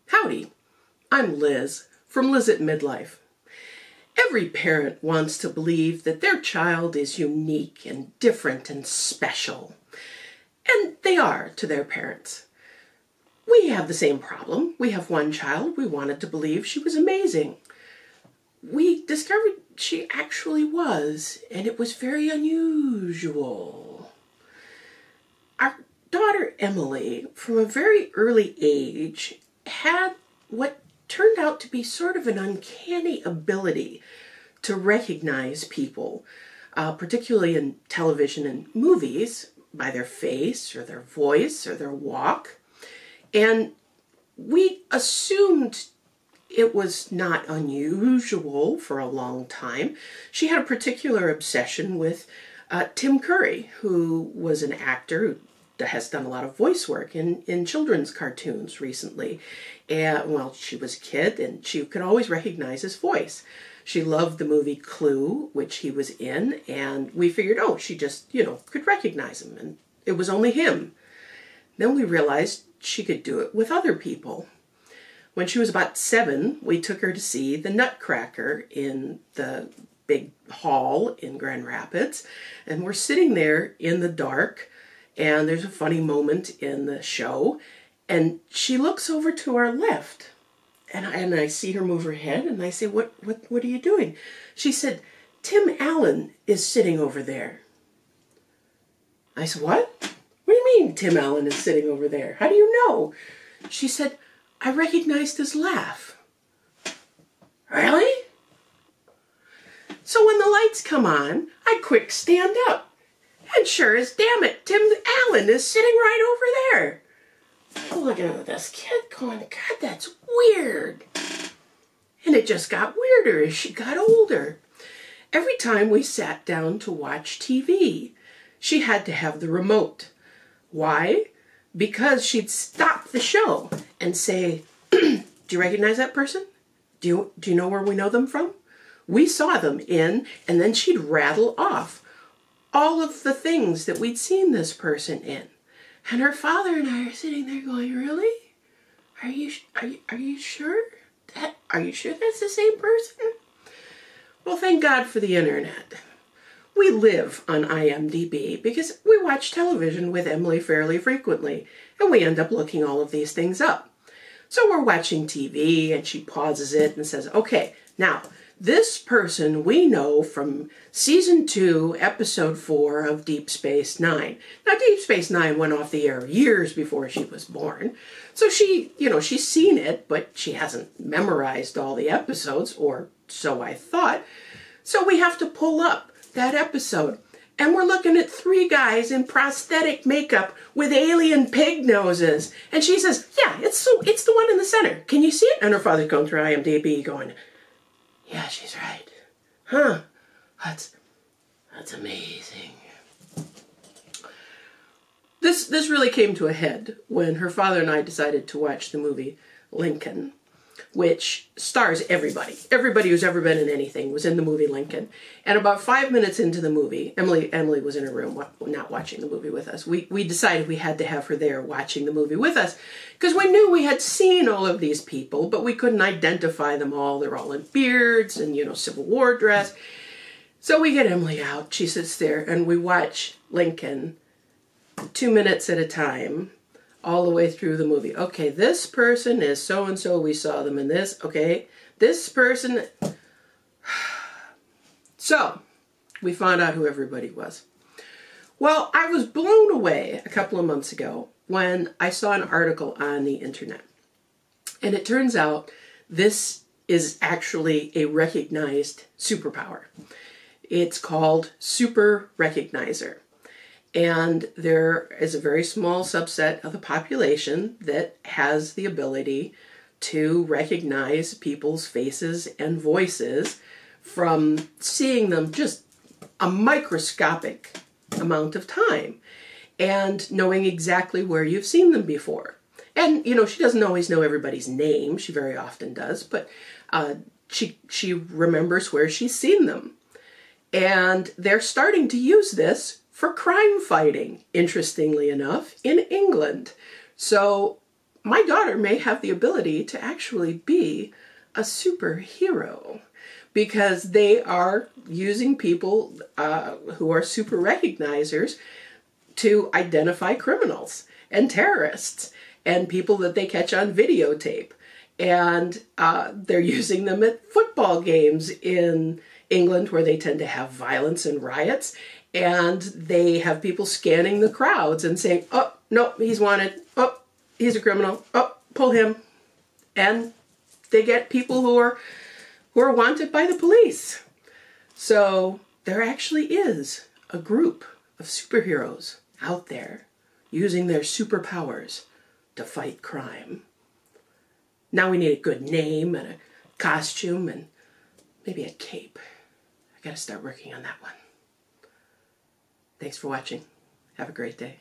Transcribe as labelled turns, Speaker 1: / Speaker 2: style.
Speaker 1: Howdy, I'm Liz from Liz at Midlife. Every parent wants to believe that their child is unique and different and special. And they are to their parents. We have the same problem. We have one child. We wanted to believe she was amazing. We discovered she actually was, and it was very unusual. Our daughter Emily, from a very early age, had what turned out to be sort of an uncanny ability to recognize people, particularly in television and movies, by their face or their voice or their walk. And we assumed it was not unusual for a long time. She had a particular obsession with Tim Curry, who was an actor who has done a lot of voice work in children's cartoons recently. And, well, she was a kid and she could always recognize his voice. She loved the movie Clue, which he was in, and we figured, oh, she just, could recognize him, and it was only him. Then we realized she could do it with other people. When she was about 7, we took her to see the Nutcracker in the big hall in Grand Rapids, and we're sitting there in the dark, and there's a funny moment in the show, and she looks over to our left, and I see her move her head, and I say, what are you doing? She said, Tim Allen is sitting over there. I said, what? What do you mean Tim Allen is sitting over there? How do you know? She said, I recognized his laugh. Really? So when the lights come on, I quick stand up. And sure as damn it, Tim Allen is sitting right over there. I'm looking at this kid going, God, that's weird. And it just got weirder as she got older. Every time we sat down to watch TV, she had to have the remote. Why? Because she'd stop the show and say, do you recognize that person? Do you know where we know them from? We saw them in, and then she'd rattle off all of the things that we'd seen this person in. And her father and I are sitting there going, really? Are you sure? Are you sure that's the same person? Well, thank God for the internet. We live on IMDb because we watch television with Emily fairly frequently, and we end up looking all of these things up. So we're watching TV, and she pauses it and says, okay, now, this person we know from Season 2, Episode 4 of Deep Space Nine. Now, Deep Space Nine went off the air years before she was born. So she, she's seen it, but she hasn't memorized all the episodes, or so I thought. So we have to pull up that episode. And we're looking at 3 guys in prosthetic makeup with alien pig noses. And she says, yeah, it's the one in the center. Can you see it? And her father's going through IMDb going, yeah, she's right. Huh. That's amazing. This really came to a head when her father and I decided to watch the movie Lincoln, which stars everybody. Everybody who's ever been in anything was in the movie Lincoln. And about 5 minutes into the movie, Emily was in her room not watching the movie with us. We decided we had to have her there watching the movie with us because we knew we had seen all of these people, but we couldn't identify them all. They're all in beards and, Civil War dress. So we get Emily out. She sits there and we watch Lincoln 2 minutes at a time, all the way through the movie. Okay, this person is so-and-so, we saw them in this. Okay, this person. So, we found out who everybody was. Well, I was blown away a couple of months ago when I saw an article on the internet. And it turns out this is actually a recognized superpower. It's called Super Recognizer. And there is a very small subset of the population that has the ability to recognize people's faces and voices from seeing them just a microscopic amount of time and knowing exactly where you've seen them before. And, she doesn't always know everybody's name. She very often does, but she remembers where she's seen them. And they're starting to use this for crime fighting, interestingly enough, in England. So my daughter may have the ability to actually be a superhero, because they are using people who are super recognizers to identify criminals and terrorists and people that they catch on videotape. And they're using them at football games in England, where they tend to have violence and riots. And they have people scanning the crowds and saying, oh, no, he's wanted. Oh, he's a criminal. Oh, pull him. And they get people who are wanted by the police. So there actually is a group of superheroes out there using their superpowers to fight crime. Now we need a good name and a costume and maybe a cape. I gotta start working on that one. Thanks for watching. Have a great day.